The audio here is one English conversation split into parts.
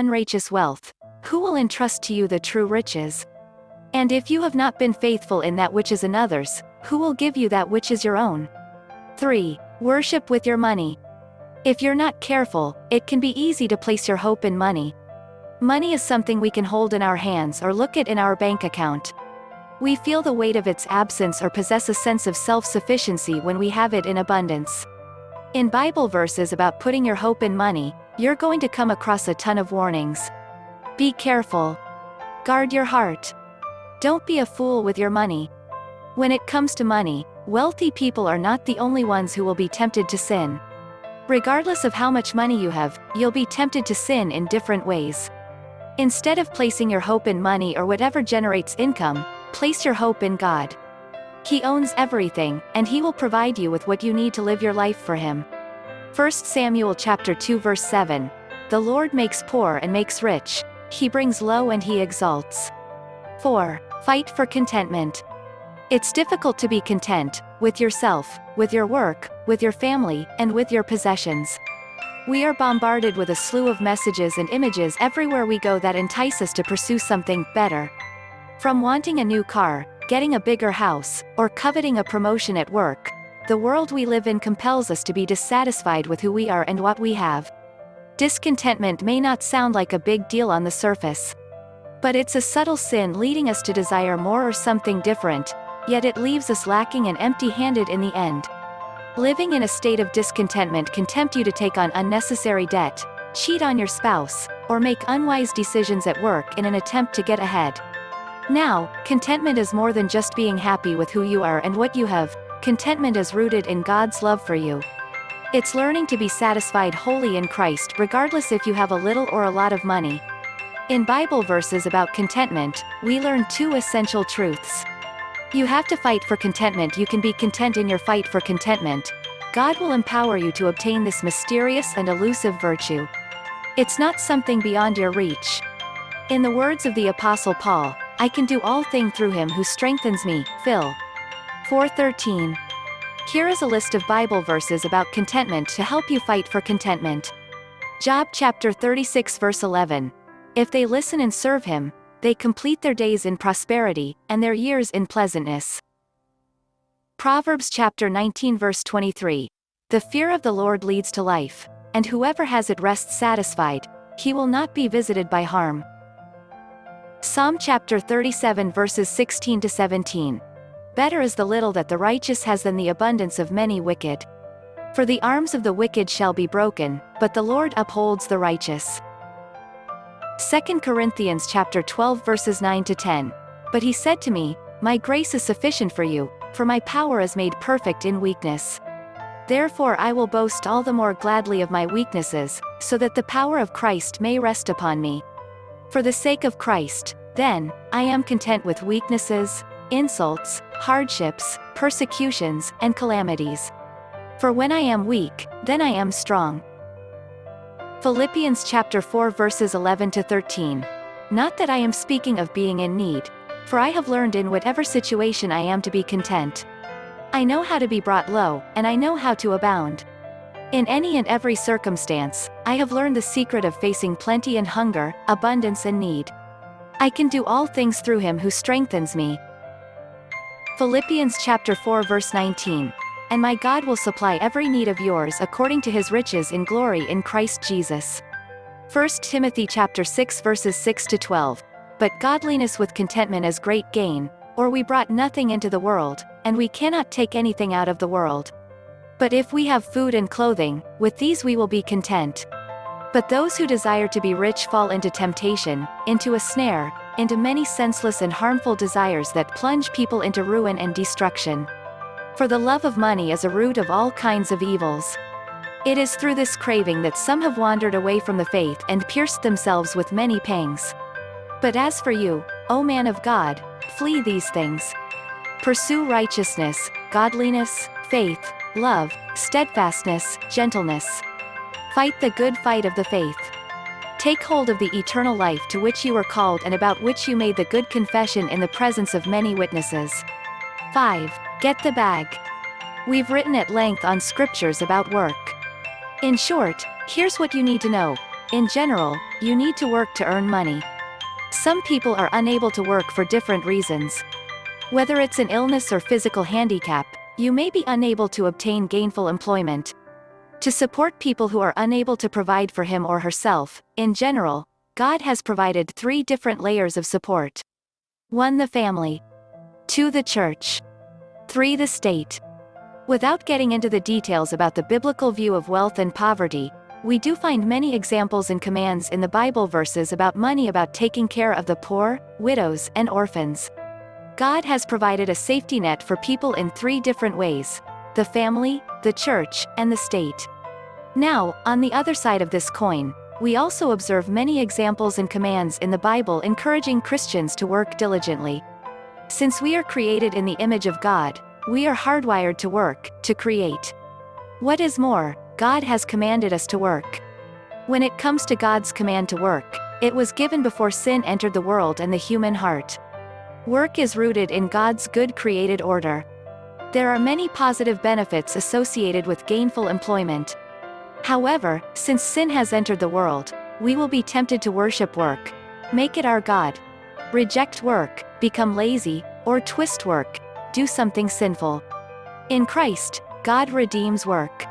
unrighteous wealth, who will entrust to you the true riches? And if you have not been faithful in that which is another's, who will give you that which is your own? 3. Worship with your money. If you're not careful, it can be easy to place your hope in money. Money is something we can hold in our hands or look at in our bank account. We feel the weight of its absence or possess a sense of self-sufficiency when we have it in abundance. In Bible verses about putting your hope in money, you're going to come across a ton of warnings. Be careful. Guard your heart. Don't be a fool with your money. When it comes to money, wealthy people are not the only ones who will be tempted to sin. Regardless of how much money you have, you'll be tempted to sin in different ways. Instead of placing your hope in money or whatever generates income, place your hope in God. He owns everything, and He will provide you with what you need to live your life for Him. 1 Samuel chapter 2 verse 7. The Lord makes poor and makes rich. He brings low and He exalts. 4. Fight for contentment. It's difficult to be content, with yourself, with your work, with your family, and with your possessions. We are bombarded with a slew of messages and images everywhere we go that entice us to pursue something better. From wanting a new car, getting a bigger house, or coveting a promotion at work, the world we live in compels us to be dissatisfied with who we are and what we have. Discontentment may not sound like a big deal on the surface. But it's a subtle sin leading us to desire more or something different, yet it leaves us lacking and empty-handed in the end. Living in a state of discontentment can tempt you to take on unnecessary debt, cheat on your spouse, or make unwise decisions at work in an attempt to get ahead. Now, contentment is more than just being happy with who you are and what you have. Contentment is rooted in God's love for you. It's learning to be satisfied wholly in Christ regardless if you have a little or a lot of money. In Bible verses about contentment, we learn two essential truths. You have to fight for contentment. You can be content in your fight for contentment. God will empower you to obtain this mysterious and elusive virtue. It's not something beyond your reach. In the words of the Apostle Paul, I can do all things through Him who strengthens me. Phil. 4:13. Here is a list of Bible verses about contentment to help you fight for contentment. Job chapter 36 verse 11. If they listen and serve Him, they complete their days in prosperity, and their years in pleasantness. Proverbs chapter 19 verse 23. The fear of the Lord leads to life, and whoever has it rests satisfied. He will not be visited by harm. Psalm chapter 37 verses 16 to 17. Better is the little that the righteous has than the abundance of many wicked. For the arms of the wicked shall be broken, but the Lord upholds the righteous. 2 Corinthians chapter 12 verses 9 to 10. But He said to me, My grace is sufficient for you, for my power is made perfect in weakness. Therefore I will boast all the more gladly of my weaknesses, so that the power of Christ may rest upon me. For the sake of Christ, then, I am content with weaknesses, insults, hardships, persecutions, and calamities. For when I am weak, then I am strong. Philippians chapter 4 verses 11 to 13. Not that I am speaking of being in need, for I have learned in whatever situation I am to be content. I know how to be brought low, and I know how to abound. In any and every circumstance, I have learned the secret of facing plenty and hunger, abundance and need. I can do all things through Him who strengthens me. Philippians chapter 4 verse 19. And my God will supply every need of yours according to His riches in glory in Christ Jesus. 1 Timothy chapter 6 verses 6 to 12. But godliness with contentment is great gain, or we brought nothing into the world, and we cannot take anything out of the world. But if we have food and clothing, with these we will be content. But those who desire to be rich fall into temptation, into a snare, into many senseless and harmful desires that plunge people into ruin and destruction. For the love of money is a root of all kinds of evils. It is through this craving that some have wandered away from the faith and pierced themselves with many pangs. But as for you, O man of God, flee these things. Pursue righteousness, godliness, faith, love, steadfastness, gentleness. Fight the good fight of the faith. Take hold of the eternal life to which you were called and about which you made the good confession in the presence of many witnesses. 5. Get the bag. We've written at length on scriptures about work. In short, here's what you need to know. In general, you need to work to earn money. Some people are unable to work for different reasons. Whether it's an illness or physical handicap, you may be unable to obtain gainful employment. To support people who are unable to provide for him or herself, in general, God has provided 3 different layers of support. 1. The family. 2. The church. 3. The state. Without getting into the details about the biblical view of wealth and poverty, we do find many examples and commands in the Bible verses about money, about taking care of the poor, widows, and orphans. God has provided a safety net for people in 3 different ways: the family, the church, and the state. Now, on the other side of this coin, we also observe many examples and commands in the Bible encouraging Christians to work diligently. Since we are created in the image of God, we are hardwired to work, to create. What is more, God has commanded us to work. When it comes to God's command to work, it was given before sin entered the world and the human heart. Work is rooted in God's good created order. There are many positive benefits associated with gainful employment. However, since sin has entered the world, we will be tempted to worship work, make it our God, reject work, become lazy, or twist work, do something sinful. In Christ, God redeems work.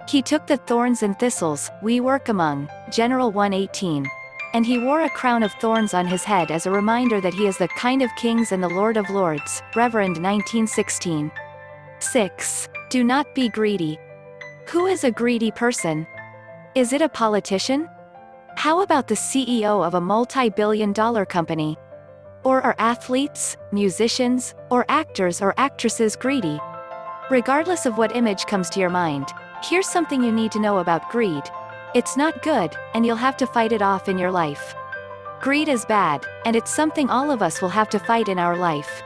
He took the thorns and thistles we work among, General 1:18, and he wore a crown of thorns on his head as a reminder that he is the kind of kings and the Lord of lords, Reverend 19:16. 6. Do not be greedy. Who is a greedy person? Is it a politician? How about the CEO of a multi-billion-dollar company? Or are athletes, musicians, or actors or actresses greedy? Regardless of what image comes to your mind, here's something you need to know about greed. It's not good, and you'll have to fight it off in your life. Greed is bad, and it's something all of us will have to fight in our life.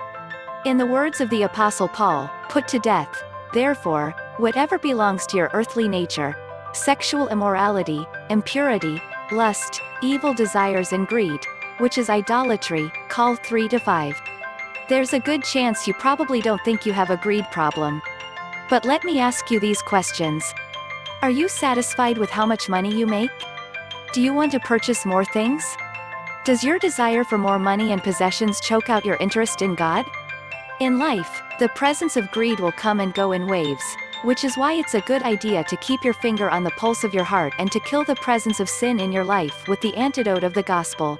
In the words of the Apostle Paul, put to death, therefore, whatever belongs to your earthly nature: sexual immorality, impurity, lust, evil desires and greed, which is idolatry, Col 3-5. There's a good chance you probably don't think you have a greed problem. But let me ask you these questions. Are you satisfied with how much money you make? Do you want to purchase more things? Does your desire for more money and possessions choke out your interest in God? In life, the presence of greed will come and go in waves, which is why it's a good idea to keep your finger on the pulse of your heart and to kill the presence of sin in your life with the antidote of the gospel.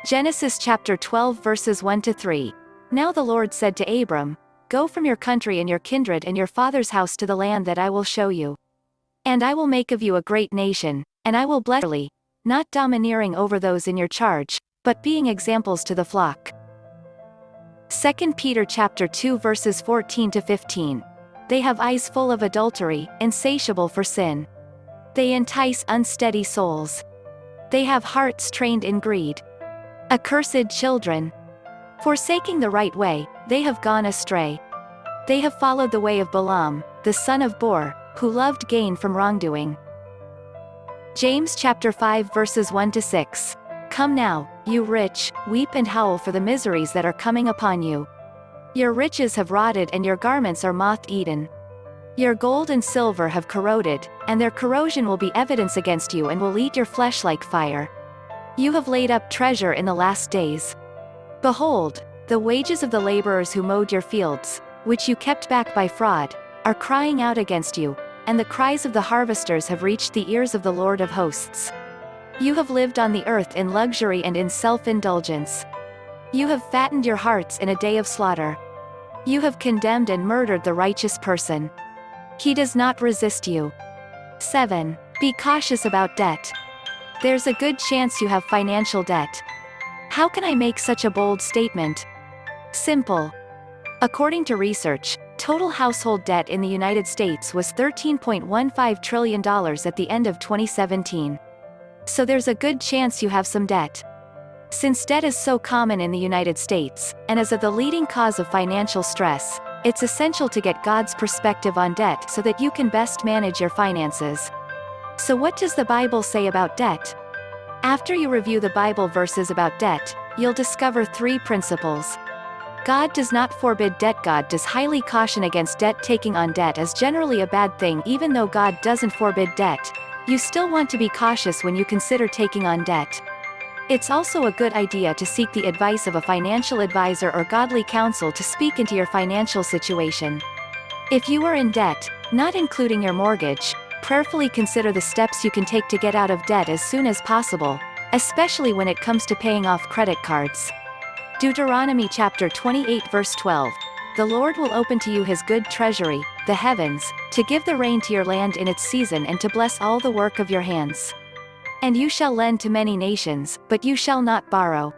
Genesis chapter 12 verses 1-3. Now the Lord said to Abram, "Go from your country and your kindred and your father's house to the land that I will show you. And I will make of you a great nation, and I will bless you, not domineering over those in your charge, but being examples to the flock." 2 Peter chapter 2 verses 14-15. They have eyes full of adultery, insatiable for sin. They entice unsteady souls. They have hearts trained in greed. Accursed children. Forsaking the right way, they have gone astray. They have followed the way of Balaam, the son of Beor, who loved gain from wrongdoing. James chapter 5 verses 1-6. Come now, you rich, weep and howl for the miseries that are coming upon you. Your riches have rotted and your garments are moth-eaten. Your gold and silver have corroded, and their corrosion will be evidence against you and will eat your flesh like fire. You have laid up treasure in the last days. Behold, the wages of the laborers who mowed your fields, which you kept back by fraud, are crying out against you, and the cries of the harvesters have reached the ears of the Lord of hosts. You have lived on the earth in luxury and in self-indulgence. You have fattened your hearts in a day of slaughter. You have condemned and murdered the righteous person. He does not resist you. 7. Be cautious about debt. There's a good chance you have financial debt. How can I make such a bold statement? Simple. According to research, total household debt in the United States was $13.15 trillion at the end of 2017. So there's a good chance you have some debt. Since debt is so common in the United States, and is the leading cause of financial stress, it's essential to get God's perspective on debt so that you can best manage your finances. So what does the Bible say about debt? After you review the Bible verses about debt, you'll discover 3 principles. God does not forbid debt. God does highly caution against debt. Taking on debt is generally a bad thing even though God doesn't forbid debt. you still want to be cautious when you consider taking on debt. It's also a good idea to seek the advice of a financial advisor or godly counsel to speak into your financial situation. If you are in debt, not including your mortgage, prayerfully consider the steps you can take to get out of debt as soon as possible, especially when it comes to paying off credit cards. Deuteronomy chapter 28 verse 12. The Lord will open to you his good treasury, the heavens, to give the rain to your land in its season and to bless all the work of your hands. And you shall lend to many nations, but you shall not borrow.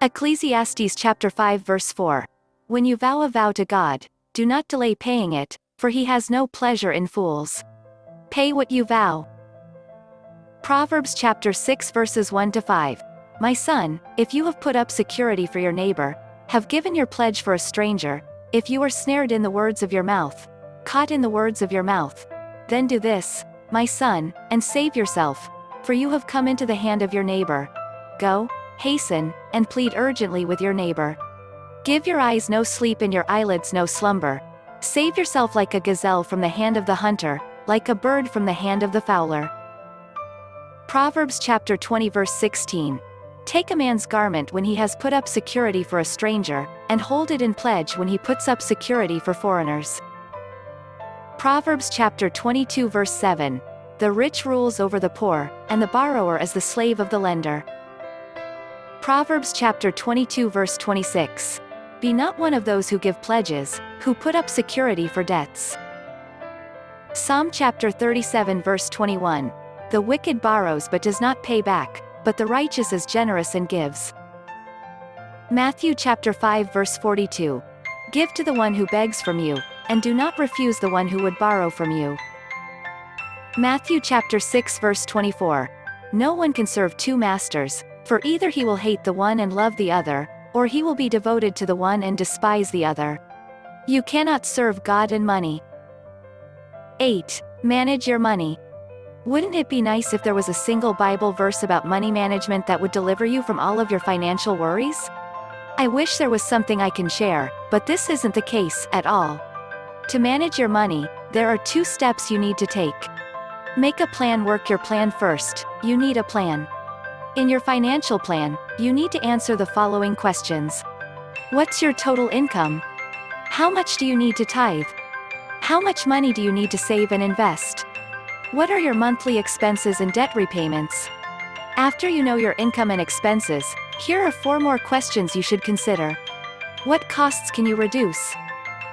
Ecclesiastes chapter 5 verse 4. When you vow a vow to God, do not delay paying it, for he has no pleasure in fools. Pay what you vow. Proverbs chapter 6 verses 1 to 5. My son, if you have put up security for your neighbor, have given your pledge for a stranger, if you are snared in the words of your mouth, caught in the words of your mouth, then do this, my son, and save yourself, for you have come into the hand of your neighbor. Go, hasten, and plead urgently with your neighbor. Give your eyes no sleep and your eyelids no slumber. Save yourself like a gazelle from the hand of the hunter, like a bird from the hand of the fowler. Proverbs chapter 20 verse 16. Take a man's garment when he has put up security for a stranger, and hold it in pledge when he puts up security for foreigners. Proverbs chapter 22 verse 7. The rich rules over the poor, and the borrower is the slave of the lender. Proverbs chapter 22 verse 26. Be not one of those who give pledges, who put up security for debts. Psalm chapter 37 verse 21. The wicked borrows but does not pay back, but the righteous is generous and gives. Matthew chapter 5 verse 42. Give to the one who begs from you, and do not refuse the one who would borrow from you. Matthew chapter 6 verse 24. No one can serve two masters, for either he will hate the one and love the other, or he will be devoted to the one and despise the other. You cannot serve God and money. 8. Manage your money. Wouldn't it be nice if there was a single Bible verse about money management that would deliver you from all of your financial worries? I wish there was something I can share, but this isn't the case at all. To manage your money, there are 2 steps you need to take. Make a plan. Work your plan first. You need a plan. In your financial plan, you need to answer the following questions. What's your total income? How much do you need to tithe? How much money do you need to save and invest? What are your monthly expenses and debt repayments? After you know your income and expenses, here are 4 more questions you should consider. What costs can you reduce?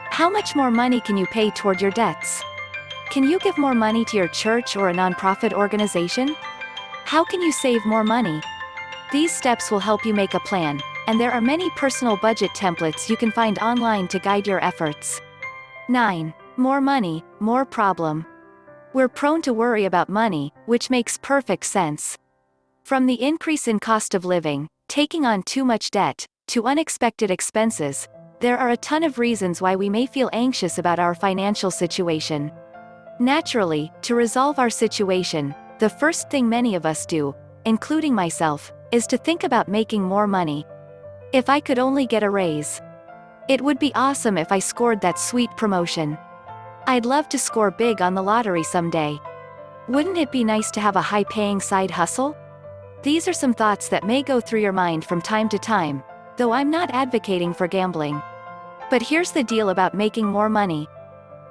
How much more money can you pay toward your debts? Can you give more money to your church or a nonprofit organization? How can you save more money? These steps will help you make a plan, and there are many personal budget templates you can find online to guide your efforts. 9. More money, more problem. We're prone to worry about money, which makes perfect sense. From the increase in cost of living, taking on too much debt, to unexpected expenses, there are a ton of reasons why we may feel anxious about our financial situation. Naturally, to resolve our situation, the first thing many of us do, including myself, is to think about making more money. If I could only get a raise. It would be awesome if I scored that sweet promotion. I'd love to score big on the lottery someday. Wouldn't it be nice to have a high-paying side hustle? These are some thoughts that may go through your mind from time to time, though I'm not advocating for gambling. But here's the deal about making more money.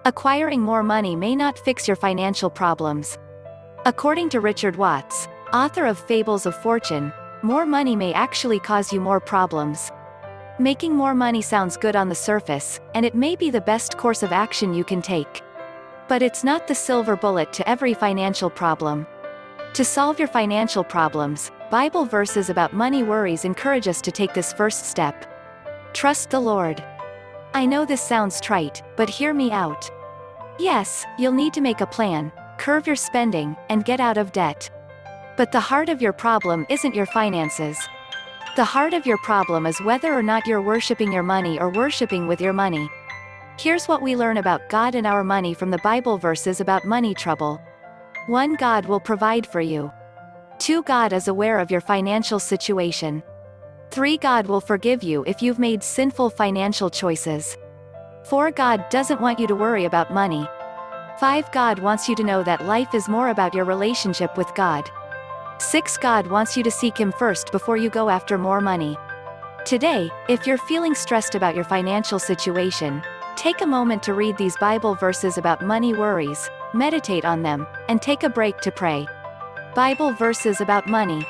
Acquiring more money may not fix your financial problems. According to Richard Watts, author of Fables of Fortune, more money may actually cause you more problems. Making more money sounds good on the surface, and it may be the best course of action you can take. But it's not the silver bullet to every financial problem. To solve your financial problems, Bible verses about money worries encourage us to take this first step. Trust the Lord. I know this sounds trite, but hear me out. Yes, you'll need to make a plan, curb your spending, and get out of debt. But the heart of your problem isn't your finances. The heart of your problem is whether or not you're worshiping your money or worshiping with your money. Here's what we learn about God and our money from the Bible verses about money trouble. 1. God will provide for you. 2. God is aware of your financial situation. 3. God will forgive you if you've made sinful financial choices. 4. God doesn't want you to worry about money. 5. God wants you to know that life is more about your relationship with God. 6. God wants you to seek Him first before you go after more money. Today, if you're feeling stressed about your financial situation, take a moment to read these Bible verses about money worries, meditate on them, and take a break to pray. Bible verses about money.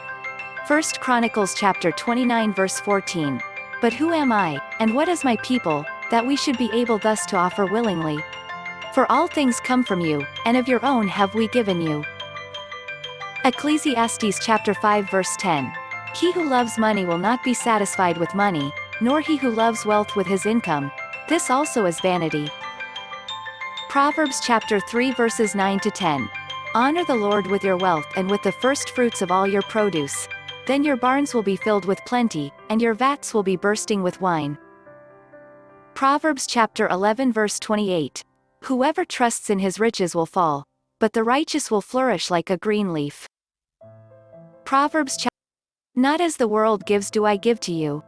1 Chronicles chapter 29 verse 14. But who am I, and what is my people, that we should be able thus to offer willingly? For all things come from you, and of your own have we given you. Ecclesiastes chapter 5 verse 10. He who loves money will not be satisfied with money, nor he who loves wealth with his income. This also is vanity. Proverbs chapter 3 verses 9 to 10. Honor the Lord with your wealth and with the first fruits of all your produce. Then your barns will be filled with plenty, and your vats will be bursting with wine. Proverbs chapter 11 verse 28. Whoever trusts in his riches will fall, but the righteous will flourish like a green leaf. Proverbs chapter. Not as the world gives do I give to you.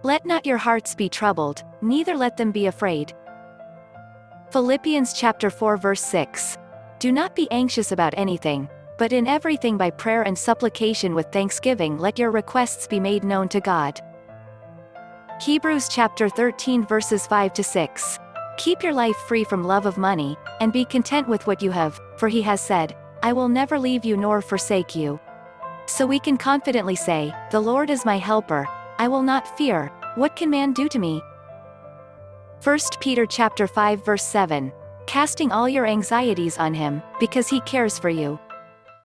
Let not your hearts be troubled, neither let them be afraid. Philippians chapter 4 verse 6. Do not be anxious about anything, but in everything by prayer and supplication with thanksgiving let your requests be made known to God. Hebrews chapter 13 verses 5 to 6. Keep your life free from love of money, and be content with what you have, for he has said, I will never leave you nor forsake you. So we can confidently say, the Lord is my helper, I will not fear, what can man do to me? 1 Peter chapter 5 verse 7. Casting all your anxieties on him, because he cares for you.